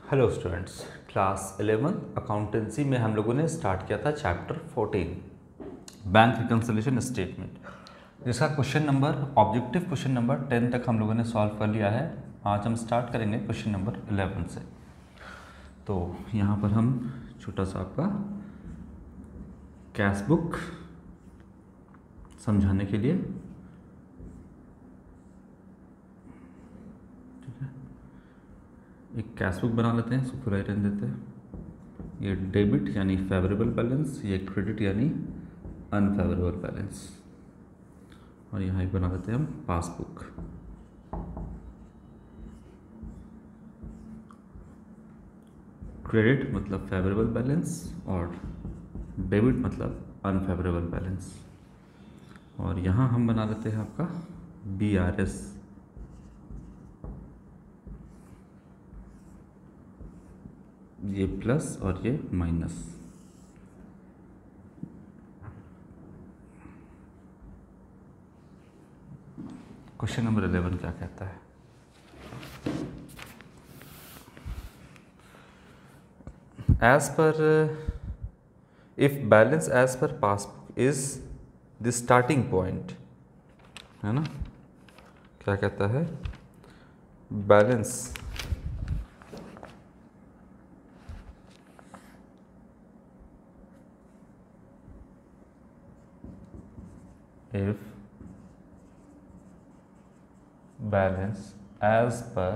Hello students, class 11 accountancy में हम लोगों ने स्टार्ट किया था चैप्टर 14 बैंक रिकन्सिलिएशन स्टेटमेंट, जिसका question number objective question number 10 तक हम लोगों ने सॉल्व कर लिया है। आज हम स्टार्ट करेंगे क्वेश्चन नंबर 11 से। तो यहाँ पर हम छोटा सा आपका कैश बुक समझाने के लिए एक कैश बुक बना लेते हैं, इसको खुला ही रहने देते हैं। ये डेबिट यानी फेवरेबल बैलेंस, ये क्रेडिट यानी अनफेवरेबल बैलेंस, और यहाँ एक बना लेते हैं हम पासबुक। क्रेडिट मतलब फेवरेबल बैलेंस और डेबिट मतलब अनफेवरेबल बैलेंस। और यहाँ हम बना लेते हैं आपका BRS, ये प्लस और ये माइनस। क्वेश्चन नंबर 11 क्या कहता है? As per if balance as per passbook is the starting point, है ना? क्या कहता है? Balance if balance as per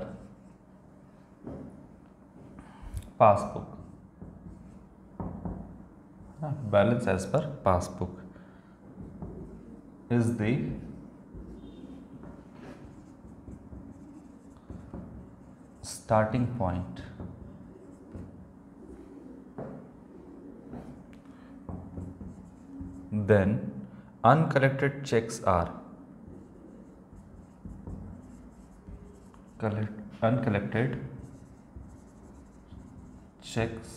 passbook, balance as per passbook is the starting point, then uncollected checks are uncollected checks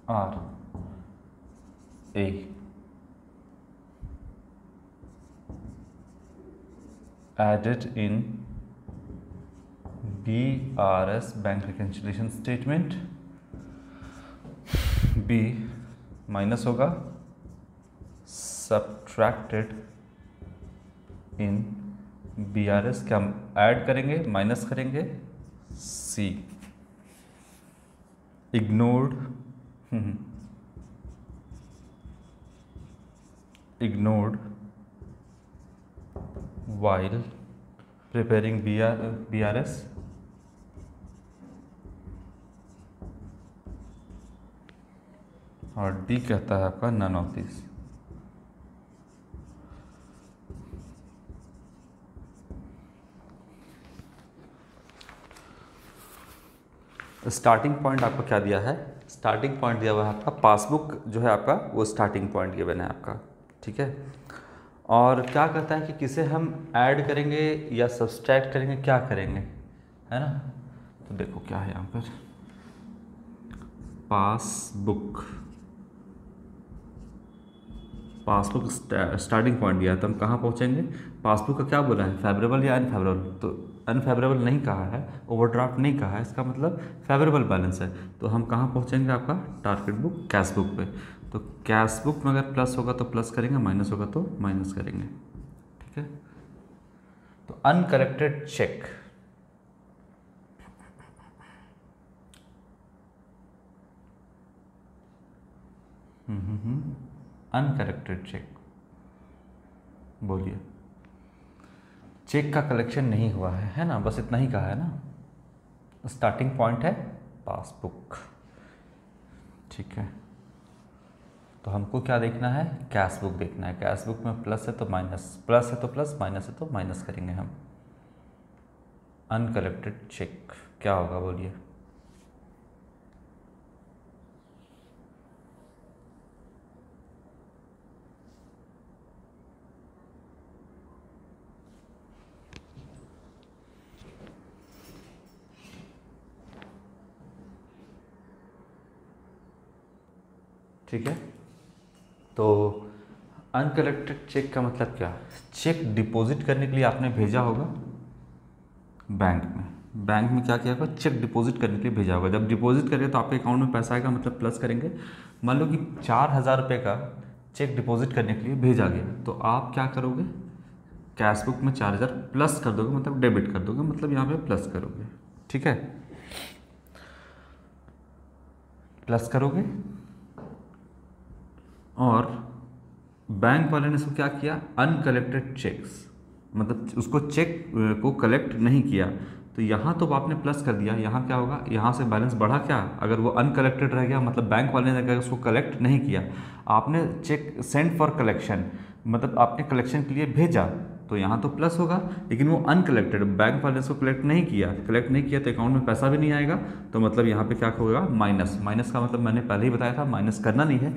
are a added in BRS bank reconciliation statement, B minus होगा subtracted in BRS, क्या हम add करेंगे minus करेंगे, C ignored while preparing BRS, और D कहता है आपका none of this. Starting point आपको क्या दिया है? स्टार्टिंग पॉइंट दिया हुआ है आपका पासबुक जो है आपका, वो स्टार्टिंग पॉइंट गिवन है आपका, ठीक है। और क्या कहता है कि किसे हम ऐड करेंगे या सब्सट्रैक्ट करेंगे, क्या करेंगे, है ना? तो देखो क्या है यहाँ पर, पासबुक स्टार्टिंग पॉइंट दिया है, तो हम कहाँ पहुँचेंगे? पासबुक का क्या बोला है, फेवरेबल या अनफेवरेबल? तो अनफेवरेबल नहीं कहा है, ओवरड्राफ्ट नहीं कहा है, इसका मतलब फेवरेबल बैलेंस है। तो हम कहाँ पहुँचेंगे? आपका टारगेट बुक कैश बुक पे। तो कैश बुक में अगर प्लस होगा तो प्लस करेंगे, माइनस होगा तो माइनस करेंगे, ठीक है। तो अनकरेक्टेड चेक, अनकरेक्टेड चेक, बोलिए। चेक का कलेक्शन नहीं हुआ है ना? बस इतना ही कहा है ना। स्टार्टिंग पॉइंट है पासबुक, ठीक है। तो हमको क्या देखना है? कैश बुक देखना है। कैश बुक में प्लस है तो माइनस, प्लस है तो प्लस, माइनस है तो माइनस करेंगे हम। अनकलेक्टेड चेक क्या होगा, बोलिए। ठीक है, तो अनकलेक्टेड चेक का मतलब क्या? चेक डिपॉजिट करने के लिए आपने भेजा होगा बैंक में, बैंक में क्या किया होगा, चेक डिपॉजिट करने के लिए भेजा होगा। जब डिपॉजिट करेंगे तो आपके अकाउंट में पैसा आएगा, मतलब प्लस करेंगे। मान लो कि 4,000 रुपये का चेक डिपॉजिट करने के लिए भेजा गया, तो आप क्या करोगे, कैश बुक में 4,000 प्लस कर दोगे, मतलब डेबिट कर दोगे, मतलब यहाँ पे प्लस करोगे। ठीक है, प्लस करोगे। और बैंक वाले ने इसको क्या किया, अनकलेक्टेड चेक्स, मतलब उसको चेक को कलेक्ट नहीं किया, तो यहाँ तो आपने प्लस कर दिया, यहाँ क्या होगा, यहाँ से बैलेंस बढ़ा क्या, अगर वो अनकलेक्टेड रह गया मतलब बैंक वाले ने अगर उसको कलेक्ट नहीं किया, आपने चेक सेंड फॉर कलेक्शन, मतलब आपने कलेक्शन के लिए भेजा, तो यहाँ तो प्लस होगा। लेकिन वो अनकलेक्टेड, बैंक वाले उसको कलेक्ट नहीं किया तो अकाउंट में पैसा भी नहीं आएगा, तो मतलब यहाँ पे क्या होगा, माइनस। माइनस का मतलब मैंने पहले ही बताया था, माइनस करना नहीं है।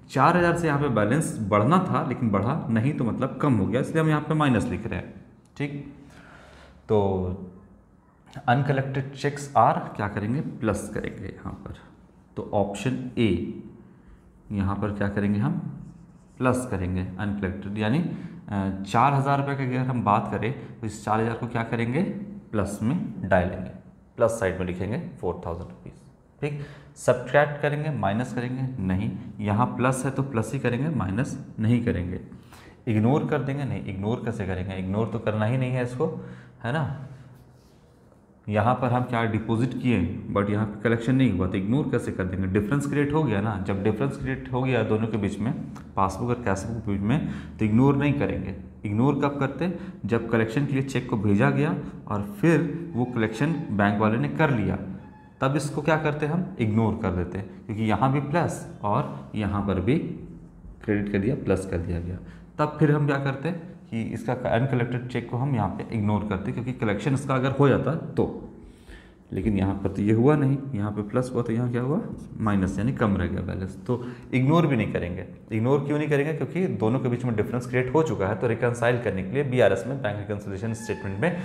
4,000 से यहाँ पे बैलेंस बढ़ना था लेकिन बढ़ा नहीं, तो मतलब कम हो गया, इसलिए हम यहाँ पे माइनस लिख रहे हैं। ठीक, तो अनकलेक्टेड चेक्स आर क्या करेंगे, प्लस करेंगे यहाँ पर। तो ऑप्शन ए, यहाँ पर क्या करेंगे हम, प्लस करेंगे अनकलेक्टेड, यानी 4,000 रुपये की अगर हम बात करें तो इस 4,000 को क्या करेंगे, प्लस में डालेंगे, प्लस साइड में लिखेंगे 4,000 रुपीज़। ठीक, सब्ट्रैक्ट करेंगे, माइनस करेंगे नहीं, यहाँ प्लस है तो प्लस ही करेंगे, माइनस नहीं करेंगे। इग्नोर कर देंगे, नहीं, इग्नोर कैसे करेंगे, इग्नोर तो करना ही नहीं है इसको, है ना। यहाँ पर हम क्या डिपॉजिट किए बट यहाँ पे कलेक्शन नहीं हुआ, तो इग्नोर कैसे कर देंगे, डिफरेंस क्रिएट हो गया ना। जब डिफरेंस क्रिएट हो गया दोनों के बीच में, पासबुक और कैश बुक के बीच में, तो इग्नोर नहीं करेंगे। इग्नोर कब करते, जब कलेक्शन के लिए चेक को भेजा गया और फिर वो कलेक्शन बैंक वाले ने कर लिया, तब इसको क्या करते हम, इग्नोर कर देते हैं, क्योंकि यहाँ भी प्लस और यहाँ पर भी क्रेडिट कर दिया, प्लस कर दिया गया। तब फिर हम क्या करते हैं कि इसका अनकलेक्टेड चेक को हम यहाँ पे इग्नोर करते, क्योंकि कलेक्शन इसका अगर हो जाता तो, लेकिन यहाँ पर तो ये हुआ नहीं, यहाँ पे प्लस हुआ, तो यहाँ क्या हुआ, माइनस, यानी कम रह गया बैलेंस। तो इग्नोर भी नहीं करेंगे। इग्नोर क्यों नहीं करेंगे, क्योंकि दोनों के बीच में डिफरेंस क्रिएट हो चुका है, तो रिकनसाइल करने के लिए BRS में, बैंक रिकन्सिलिएशन स्टेटमेंट में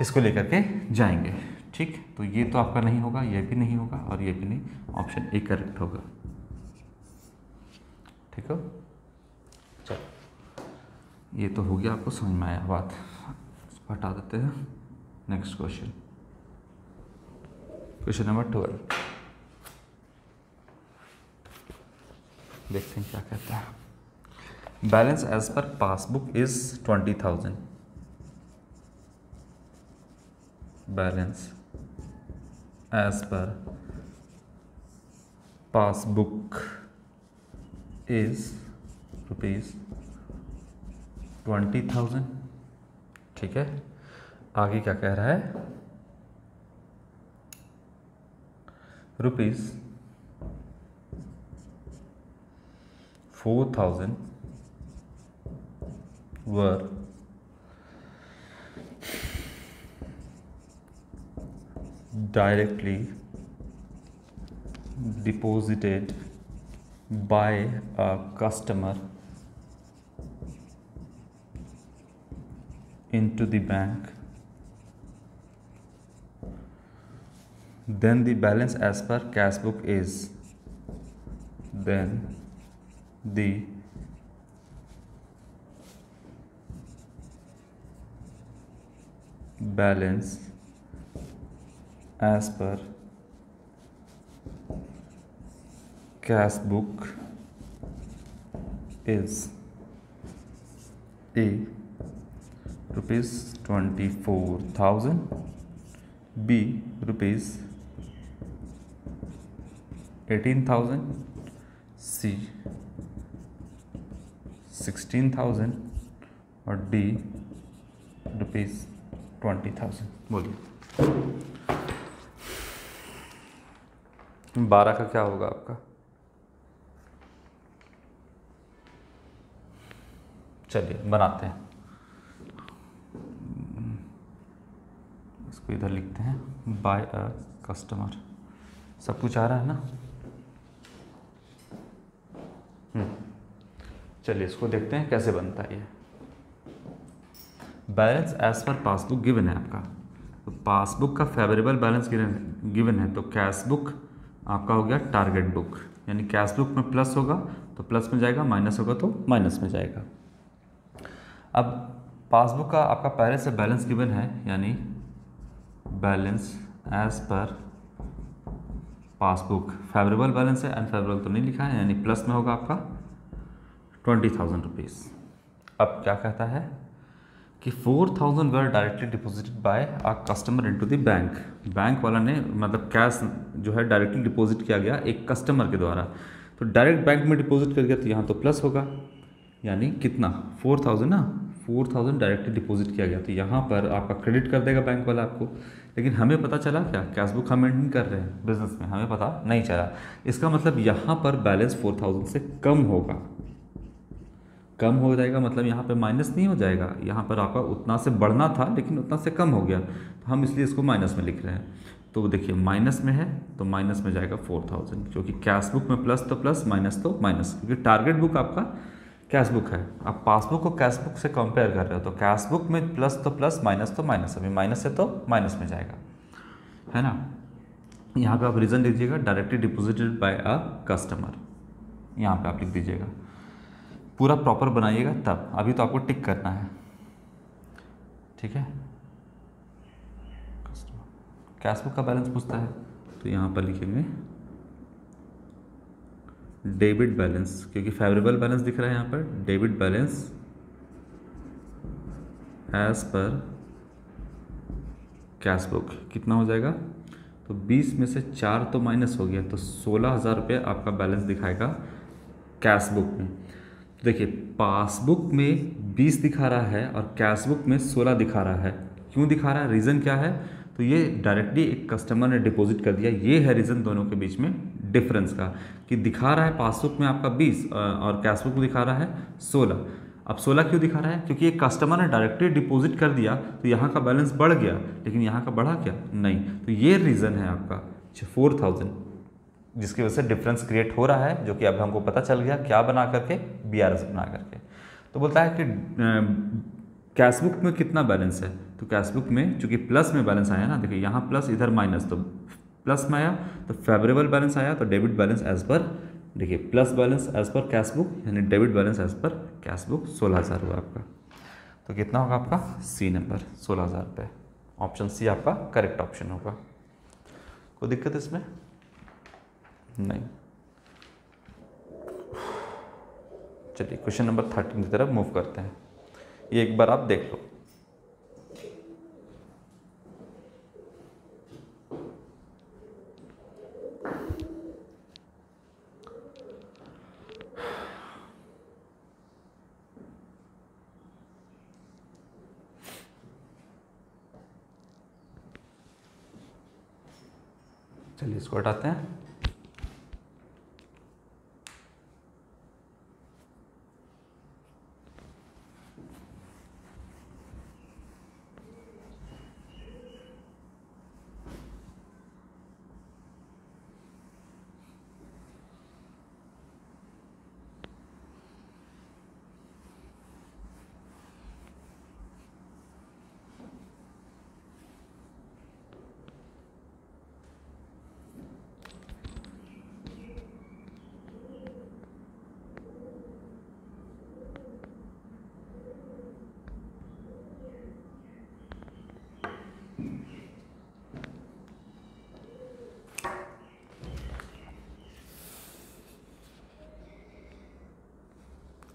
इसको लेकर के जाएंगे। ठीक, तो ये तो आपका नहीं होगा, ये भी नहीं होगा और ये भी नहीं, ऑप्शन ए करेक्ट होगा। ठीक हो, चलो ये तो हो गया, आपको समझ में आया बात, इसको हटा देते हैं। नेक्स्ट क्वेश्चन, क्वेश्चन नंबर 12, देखते हैं क्या कहता है। Balance as per passbook is 20,000। Balance as per passbook is ₹20,000। ठीक है, आगे क्या कह रहा है, ₹4,000 were directly deposited by a customer into the bank, then the balance as per cash book is, then the balance as per cash book is A, ₹24,000, B, ₹18,000, C, ₹16,000 और D, ₹20,000। बोलिए 12 का क्या होगा आपका, चलिए बनाते हैं, इसको इधर लिखते हैं, बाय अ कस्टमर। सब कुछ आ रहा है ना। चलिए इसको देखते हैं कैसे बनता है ये। Balance as per passbook given है आपका, तो पासबुक का फेवरेबल बैलेंस गिवन है, तो कैश बुक आपका हो गया टारगेट बुक, यानी कैश बुक में प्लस होगा तो प्लस में जाएगा, माइनस होगा तो माइनस में जाएगा। अब पासबुक का आपका पहले से बैलेंस गिवन है, यानी balance as per passbook. Favourable balance है, अनफेवरेबल तो नहीं लिखा है, यानी प्लस में होगा आपका 20,000 रुपीज़। अब क्या कहता है कि 4,000 were directly deposited by a customer into the bank. Bank वाला ने मतलब कैश जो है डायरेक्टली डिपॉजिट किया गया एक कस्टमर के द्वारा, तो डायरेक्ट बैंक में डिपॉजिट कर गया तो यहाँ तो प्लस होगा, यानी कितना 4,000 ना, 4,000 डायरेक्टली डिपॉजिट किया गया तो यहाँ पर आपका क्रेडिट कर देगा बैंक वाला आपको। लेकिन हमें पता चला क्या, कैश बुक हम मेंटेन कर रहे हैं बिजनेस में, हमें पता नहीं चला। इसका मतलब यहाँ पर बैलेंस 4,000 से कम होगा, कम हो जाएगा, मतलब यहाँ पे माइनस नहीं हो जाएगा, यहाँ पर आपका उतना से बढ़ना था लेकिन उतना से कम हो गया, तो हम इसलिए इसको माइनस में लिख रहे हैं। तो देखिए माइनस में है तो माइनस में जाएगा 4,000, क्योंकि कैश बुक में प्लस तो प्लस, माइनस तो माइनस, क्योंकि टारगेट बुक आपका कैश बुक है। आप पासबुक को कैश बुक से कंपेयर कर रहे हो, तो कैश बुक में प्लस तो प्लस, माइनस तो माइनस, अभी माइनस है तो माइनस में जाएगा, है ना। यहाँ पे आप रीज़न दीजिएगा, directly deposited bye a customer, यहाँ पे आप लिख दीजिएगा, पूरा प्रॉपर बनाइएगा तब, अभी तो आपको टिक करना है, ठीक है। कैश बुक का बैलेंस पूछता है तो यहाँ पर लिखेंगे डेबिट बैलेंस, क्योंकि फेवरेबल बैलेंस दिख रहा है यहाँ पर, debit balance as per cash book कितना हो जाएगा, तो 20 में से 4 तो माइनस हो गया, तो 16,000 रुपये आपका बैलेंस दिखाएगा कैश बुक में। तो देखिए पासबुक में 20 दिखा रहा है और कैश बुक में 16 दिखा रहा है, क्यों दिखा रहा है, रीज़न क्या है, तो ये डायरेक्टली एक कस्टमर ने डिपॉजिट कर दिया, ये है रीज़न दोनों के बीच में डिफरेंस का, कि दिखा रहा है पासबुक में आपका 20 और कैश बुक में दिखा रहा है 16। अब 16 क्यों दिखा रहा है, क्योंकि एक कस्टमर ने डायरेक्टली डिपॉजिट कर दिया तो यहाँ का बैलेंस बढ़ गया, लेकिन यहाँ का बढ़ा क्या, नहीं, तो ये रीज़न है आपका 4,000, जिसकी वजह से डिफरेंस क्रिएट हो रहा है, जो कि अब हमको पता चल गया क्या बना करके, BRS बना करके। तो बोलता है कि कैश बुक में कितना बैलेंस है, तो कैश बुक में चूंकि प्लस में बैलेंस आया ना, देखिए यहाँ प्लस इधर माइनस, तो प्लस में आया तो फेवरेबल बैलेंस आया, तो डेबिट बैलेंस एज पर, देखिए plus balance as per cash book, यानी debit balance as per cash book 16,000 हुआ आपका। तो कितना होगा आपका सी नंबर, 16,000 रुपये। ऑप्शन सी आपका करेक्ट ऑप्शन होगा। कोई दिक्कत इसमें नहीं। चलिए क्वेश्चन नंबर 13 की तरफ मूव करते हैं, ये एक बार आप देख लो। चलिए इसको हटाते हैं।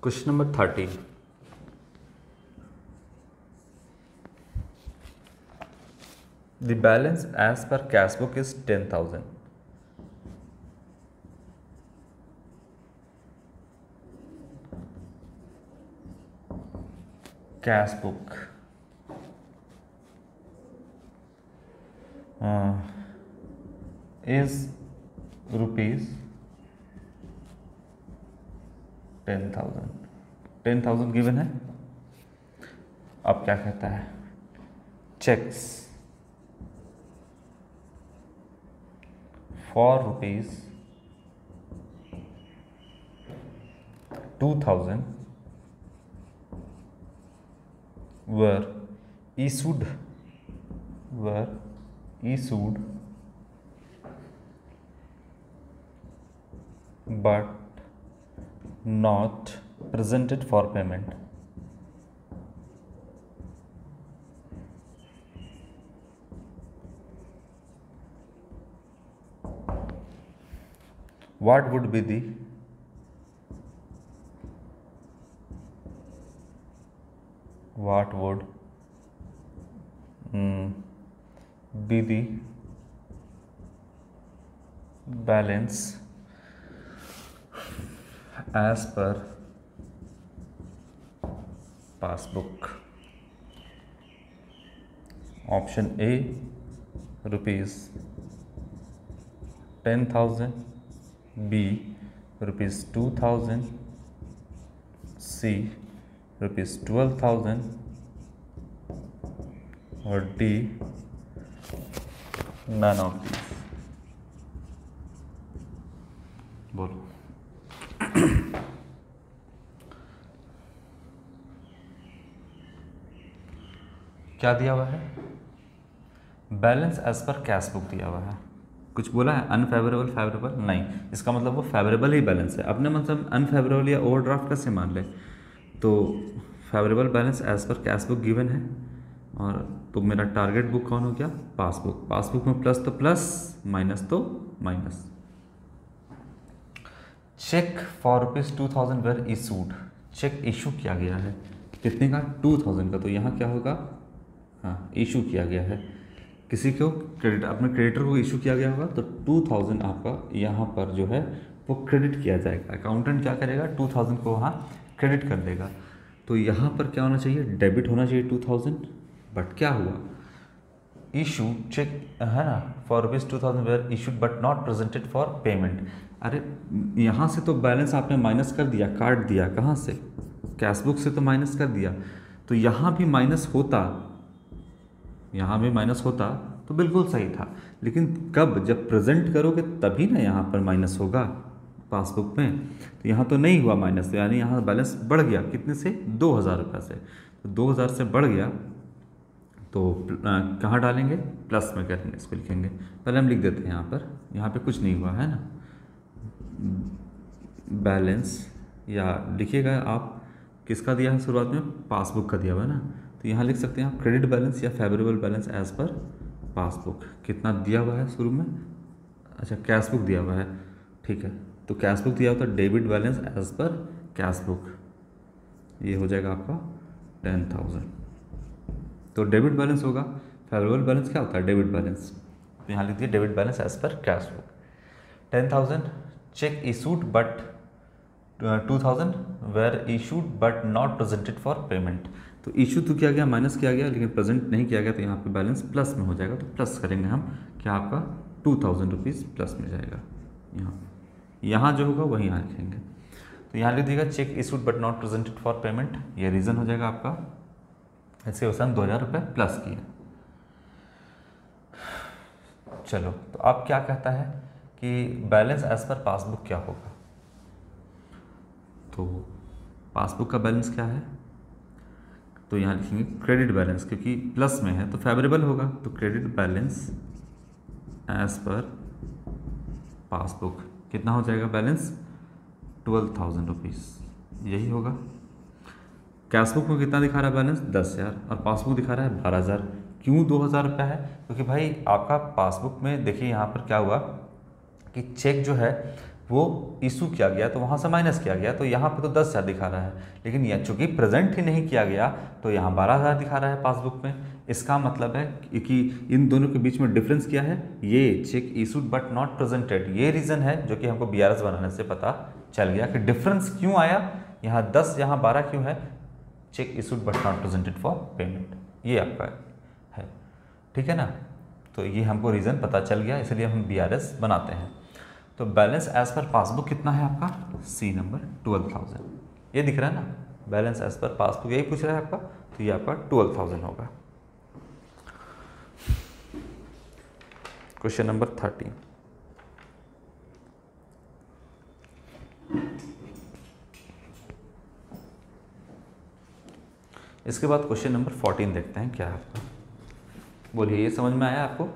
Question number 13, the balance as per cash book is 10,000। Cash book is rupees 10,000, 10,000 given है। अब क्या कहता है, cheques for rupees 2,000 were issued but not presented for payment. what would be the balance as per passbook? Option A, rupees 10,000, B, rupees 2,000, C, rupees 12,000, और D, none of these. बोलो। क्या दिया हुआ है? Balance as per cash book दिया हुआ है। कुछ बोला है अनफेवरेबल, फेवरेबल? नहीं, इसका मतलब वो फेवरेबल ही बैलेंस है। अपने मतलब अनफेवरेबल या ओवरड्राफ्ट कैसे मान ले? तो favourable balance as per cash book given है। और तो मेरा टारगेट बुक कौन हो गया? पासबुक। पासबुक में प्लस तो प्लस, माइनस तो minus. Cheque for ₹2,000 were issued. Cheque issue किया गया है कितने का? 2,000 का। तो यहाँ क्या होगा? हाँ, इशू किया गया है किसी को, क्रेडिट, अपने क्रेडिटर को इशू किया गया होगा। तो 2,000 आपका यहाँ पर जो है वो क्रेडिट किया जाएगा। अकाउंटेंट क्या करेगा? 2,000 को वहाँ क्रेडिट कर देगा। तो यहाँ पर क्या होना चाहिए? डेबिट होना चाहिए 2,000। बट क्या हुआ? इशू चेक है ना, for ₹2,000 were issued but not presented for payment. अरे यहाँ से तो बैलेंस आपने माइनस कर दिया, काट दिया। कहाँ से? कैश बुक से तो माइनस कर दिया। तो यहाँ भी माइनस होता, यहाँ भी माइनस होता तो बिल्कुल सही था। लेकिन कब? जब प्रेजेंट करोगे तभी ना यहाँ पर माइनस होगा पासबुक में। तो यहाँ तो नहीं हुआ माइनस, यानी यहाँ बैलेंस बढ़ गया। कितने से? 2,000 रुपये से। तो 2,000 से बढ़ गया तो कहाँ डालेंगे? प्लस में करेंगे, इसको लिखेंगे। पहले हम लिख देते हैं यहाँ पे कुछ नहीं हुआ है ना। बैलेंस, या लिखिएगा आप, किसका दिया है शुरुआत में? पासबुक का दिया हुआ है ना। तो यहाँ लिख सकते हैं आप क्रेडिट बैलेंस या favourable balance as per passbook. कितना दिया हुआ है शुरू में? अच्छा, कैश बुक दिया हुआ है, ठीक है। तो कैश बुक दिया हुआ था, debit balance as per cash book, ये हो जाएगा आपका 10,000। तो डेबिट बैलेंस होगा। फेवरेबल बैलेंस क्या होता है? Debit balance. तो यहाँ लिख दिया debit balance as per cash book 10,000। Cheque issued but 2,000 were issued but not presented for payment. तो इशू तो किया गया, माइनस किया गया, लेकिन प्रेजेंट नहीं किया गया। तो यहाँ पे बैलेंस प्लस में हो जाएगा। तो प्लस करेंगे हम, क्या आपका 2,000 रुपीज़ प्लस में जाएगा। यहाँ जो होगा वही यहाँ लिखेंगे। तो यहाँ लिख दिएगा cheque issued but not presented for payment, ये रीज़न हो जाएगा आपका। ऐसे वैसे हम 2,000 रुपये प्लस किए। चलो, तो अब क्या कहता है कि बैलेंस एज पर पासबुक क्या होगा? तो पासबुक का बैलेंस क्या है? तो यहाँ लिखेंगे क्रेडिट बैलेंस, क्योंकि प्लस में है तो फेवरेबल होगा। तो credit balance as per passbook कितना हो जाएगा? बैलेंस 12,000 रुपीज़, यही होगा। कैश बुक में कितना दिखा रहा है बैलेंस? 10,000, और पासबुक दिखा रहा है 12,000। क्यों 2,000 रुपया है? क्योंकि भाई आपका पासबुक में देखिए यहाँ पर क्या हुआ कि चेक जो है वो इशू किया गया तो वहाँ से माइनस किया गया। तो यहाँ पे तो 10,000 दिखा रहा है, लेकिन यह चूँकि प्रेजेंट ही नहीं किया गया तो यहाँ 12,000 दिखा रहा है पासबुक में। इसका मतलब है कि इन दोनों के बीच में डिफरेंस क्या है? ये check issued but not presented, ये रीज़न है जो कि हमको BRS बनाने से पता चल गया कि डिफरेंस क्यों आया। यहाँ 10 यहाँ 12 क्यों है? Check issued but not presented for payment, ये आपका है, ठीक है ना। तो ये हमको रीज़न पता चल गया, इसलिए हम BRS बनाते हैं। तो बैलेंस एज पर पासबुक कितना है आपका? C नंबर 12,000, ये दिख रहा है ना। बैलेंस एज पर पासबुक यही पूछ रहा है आपका, तो ये आपका 12,000 होगा। Question number 13। इसके बाद क्वेश्चन नंबर 14 देखते हैं क्या है आपका। बोलिए, ये समझ में आया आपको?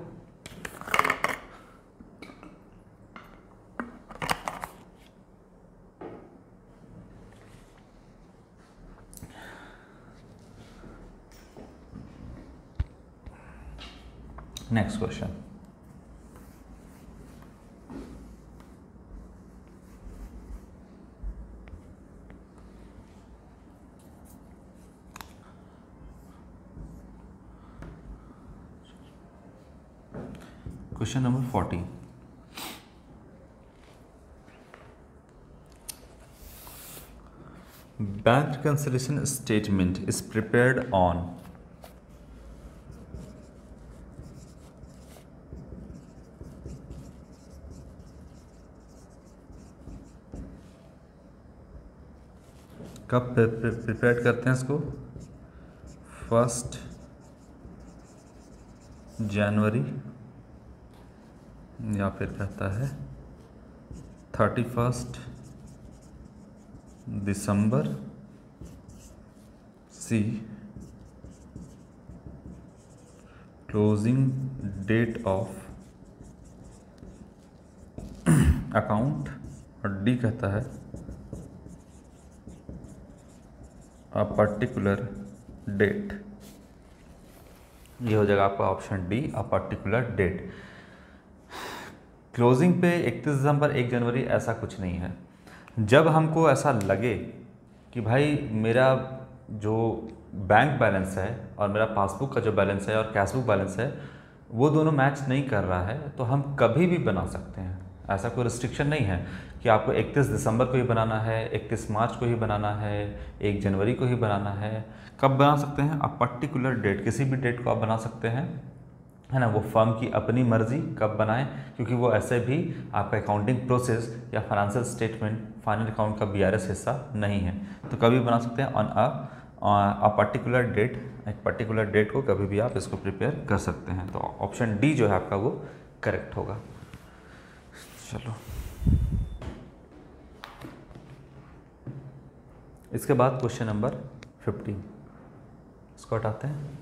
Next question, question number 40। Bank reconciliation statement is prepared on कब प्रिपेयर करते हैं इसको? 1 जनवरी या फिर कहता है 31 December, C closing date of account, और डी कहता है अ पर्टिकुलर डेट। ये हो जाएगा आपका option D, a particular date. Closing पे 31 दिसंबर 1 जनवरी ऐसा कुछ नहीं है। जब हमको ऐसा लगे कि भाई मेरा जो बैंक बैलेंस है और मेरा पासबुक का जो बैलेंस है और कैशबुक बैलेंस है वो दोनों मैच नहीं कर रहा है, तो हम कभी भी बना सकते हैं। ऐसा कोई रिस्ट्रिक्शन नहीं है कि आपको 31 दिसंबर को ही बनाना है, 31 मार्च को ही बनाना है, 1 जनवरी को ही बनाना है। कब बना सकते हैं? आप पर्टिकुलर डेट, किसी भी डेट को आप बना सकते हैं, है ना। वो फर्म की अपनी मर्जी कब बनाएं, क्योंकि वो ऐसे भी आपका अकाउंटिंग प्रोसेस या फाइनेंशियल स्टेटमेंट, फाइनल अकाउंट का बीआरएस हिस्सा नहीं है। तो कभी बना सकते हैं ऑन अ पर्टिकुलर डेट, एक पर्टिकुलर डेट को कभी भी आप इसको प्रिपेयर कर सकते हैं। तो ऑप्शन डी जो है आपका वो करेक्ट होगा। चलो, इसके बाद क्वेश्चन नंबर 15, इसको हटाते हैं।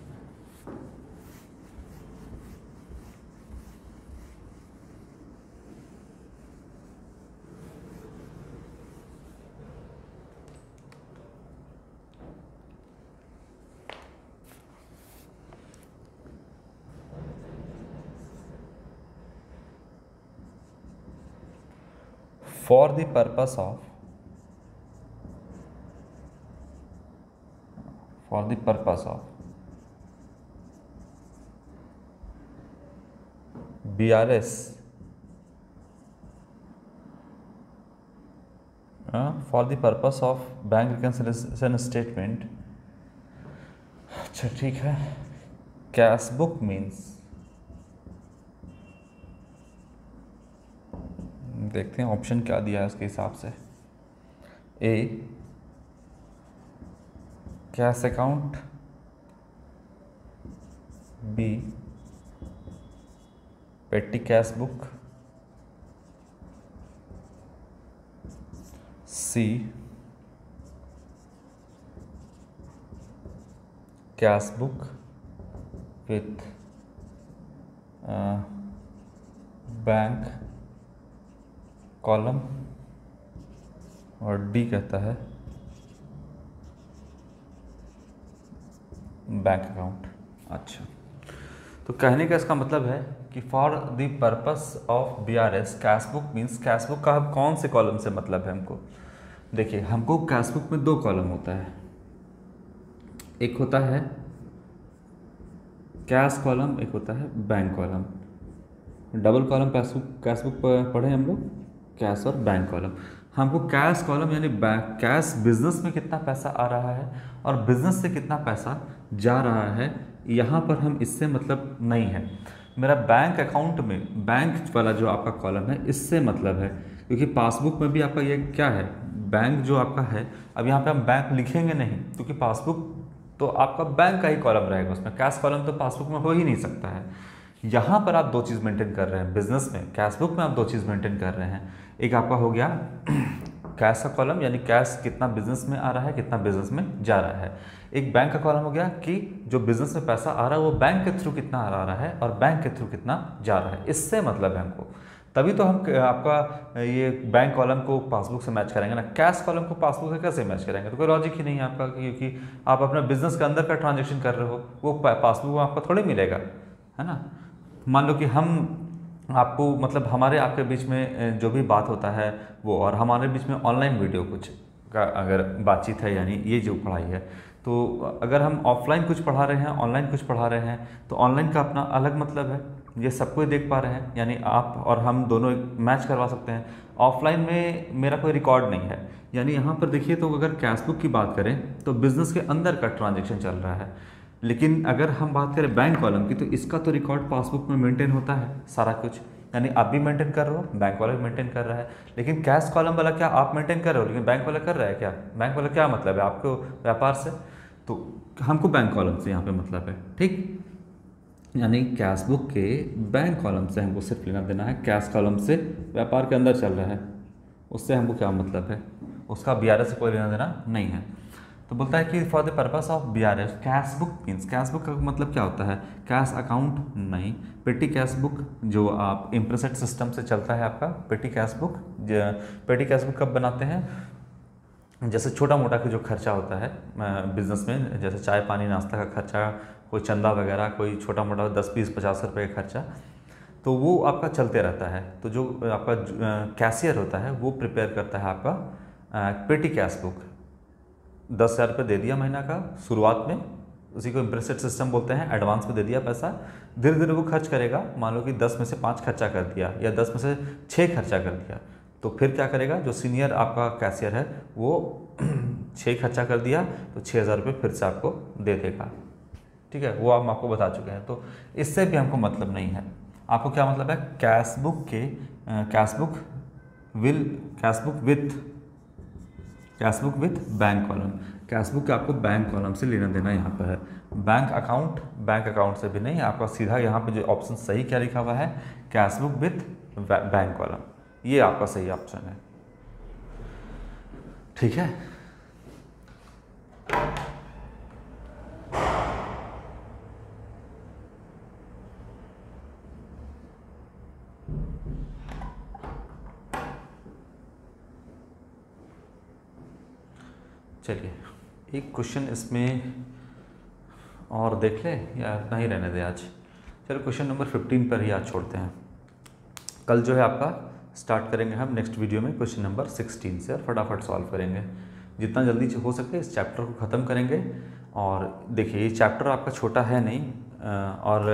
For the purpose of BRS, for the purpose of bank reconciliation statement, अच्छा ठीक है, कैश बुक मीन्स, देखते हैं ऑप्शन क्या दिया है उसके हिसाब से। A cash account, B petty cash book, C cash book with bank column, और डी कहता है बैंक अकाउंट। अच्छा, तो कहने का इसका मतलब है कि for the purpose of BRS cash book means, cash book का कौन से कॉलम से मतलब है हमको? देखिए, हमको कैश बुक में 2 कॉलम होता है, एक होता है कैश कॉलम, एक होता है bank column. Double column cash book पढ़े हम लोग, कैश और बैंक कॉलम। हमको कैश कॉलम यानी कैश बिजनेस में कितना पैसा आ रहा है और बिजनेस से कितना पैसा जा रहा है, यहाँ पर हम इससे मतलब नहीं है। मेरा बैंक अकाउंट में बैंक वाला जो आपका कॉलम है इससे मतलब है, क्योंकि पासबुक में भी आपका ये क्या है, बैंक जो आपका है। अब यहाँ पे हम बैंक लिखेंगे नहीं, क्योंकि पासबुक तो आपका बैंक का ही कॉलम रहेगा, उसमें कैश कॉलम तो पासबुक में हो ही नहीं सकता है। यहाँ पर आप 2 चीज़ मेंटेन कर रहे हैं बिजनेस में, कैश बुक में आप 2 चीज़ मेंटेन कर रहे हैं। एक आपका हो गया कैश का कॉलम, यानी कैश कितना बिजनेस में आ रहा है, कितना बिजनेस में जा रहा है। एक बैंक का कॉलम हो गया कि जो बिजनेस में पैसा आ रहा है वो बैंक के थ्रू कितना आ रहा है और बैंक के थ्रू कितना जा रहा है, इससे मतलब है हमको। तभी तो हम आपका ये बैंक कॉलम को पासबुक से मैच करेंगे ना, कैश कॉलम को पासबुक से कैसे मैच करेंगे? तो कोई लॉजिक ही नहीं है आपका, क्योंकि आप अपना बिजनेस के अंदर का ट्रांजेक्शन कर रहे हो, वो पासबुक में आपका थोड़ी मिलेगा, है ना। मान लो कि हम आपको मतलब हमारे आपके बीच में जो भी बात होता है वो, और हमारे बीच में ऑनलाइन वीडियो कुछ का अगर बातचीत है, यानी ये जो पढ़ाई है, तो अगर हम ऑफलाइन कुछ पढ़ा रहे हैं, ऑनलाइन कुछ पढ़ा रहे हैं, तो ऑनलाइन का अपना अलग मतलब है ये सब कुछ देख पा रहे हैं, यानी आप और हम दोनों मैच करवा सकते हैं। ऑफलाइन में मेरा कोई रिकॉर्ड नहीं है, यानी यहाँ पर देखिए तो अगर कैश बुक की बात करें तो बिजनेस के अंदर का ट्रांजेक्शन चल रहा है, लेकिन अगर हम बात करें बैंक कॉलम की तो इसका तो रिकॉर्ड पासबुक में मेंटेन होता है सारा कुछ, यानी आप भी मेंटेन कर रहे हो, बैंक वाला भी मेंटेन कर रहा है। लेकिन कैश कॉलम वाला क्या आप मेंटेन कर रहे हो, लेकिन बैंक वाला कर रहा है क्या? बैंक वाला क्या मतलब है आपको व्यापार से, तो हमको बैंक कॉलम से यहाँ पे मतलब है, ठीक। यानी कैश बुक के बैंक कॉलम से हमको सिर्फ लेना देना है, कैश कॉलम से व्यापार के अंदर चल रहा है उससे हमको क्या मतलब है, उसका BRS से कोई लेना देना नहीं है। तो बोलता है कि for the purpose of BRS cash book means, cash book का मतलब क्या होता है, कैश अकाउंट नहीं, पेटी कैश बुक जो आप इम्प्रेसेट सिस्टम से चलता है आपका पेटी कैश बुक। पेटी कैश बुक कब बनाते हैं, जैसे छोटा मोटा का जो खर्चा होता है बिजनेस में, जैसे चाय पानी नाश्ता का खर्चा, कोई चंदा वगैरह, कोई छोटा मोटा 10 20 50 रुपये का खर्चा, तो वो आपका चलते रहता है। तो जो आपका कैशियर होता है वो प्रिपेयर करता है आपका पेटी कैश बुक, 10,000 रुपये दे दिया महीना का शुरुआत में, उसी को इम्प्रेसेड सिस्टम बोलते हैं, एडवांस में दे दिया पैसा, धीरे धीरे वो खर्च करेगा। मान लो कि 10 में से 5 खर्चा कर दिया या 10 में से 6 खर्चा कर दिया, तो फिर क्या करेगा, जो सीनियर आपका कैशियर है वो 6 खर्चा कर दिया तो 6,000 रुपये फिर से आपको दे देगा, ठीक है। वो हम आपको बता चुके हैं, तो इससे भी हमको मतलब नहीं है। आपको क्या मतलब है, कैश बुक के cash book with bank column, cash book का आपको बैंक कॉलम से लेना देना यहाँ पर है। बैंक अकाउंट से भी नहीं, आपका सीधा यहाँ पे जो ऑप्शन सही क्या लिखा हुआ है, cash book with bank column, ये आपका सही ऑप्शन है, ठीक है। चलिए एक क्वेश्चन इसमें और देख ले या इतना ही रहने दे आज। चलो क्वेश्चन नंबर 15 पर ही आज छोड़ते हैं, कल जो है आपका स्टार्ट करेंगे हम नेक्स्ट वीडियो में क्वेश्चन नंबर 16 से, और फटाफट सॉल्व करेंगे, जितना जल्दी हो सके इस चैप्टर को ख़त्म करेंगे। और देखिए ये चैप्टर आपका छोटा है नहीं, और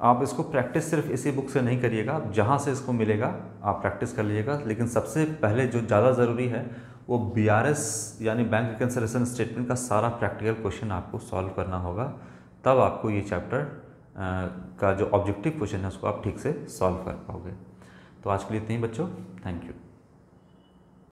आप इसको प्रैक्टिस सिर्फ इसी बुक से नहीं करिएगा, आप जहाँ से इसको मिलेगा आप प्रैक्टिस कर लीजिएगा। लेकिन सबसे पहले जो ज़्यादा ज़रूरी है वो BRS यानी बैंक रिकन्सिलिएशन स्टेटमेंट का सारा प्रैक्टिकल क्वेश्चन आपको सॉल्व करना होगा, तब आपको ये चैप्टर का जो ऑब्जेक्टिव क्वेश्चन है उसको आप ठीक से सॉल्व कर पाओगे। तो आज के लिए इतना ही बच्चों, थैंक यू।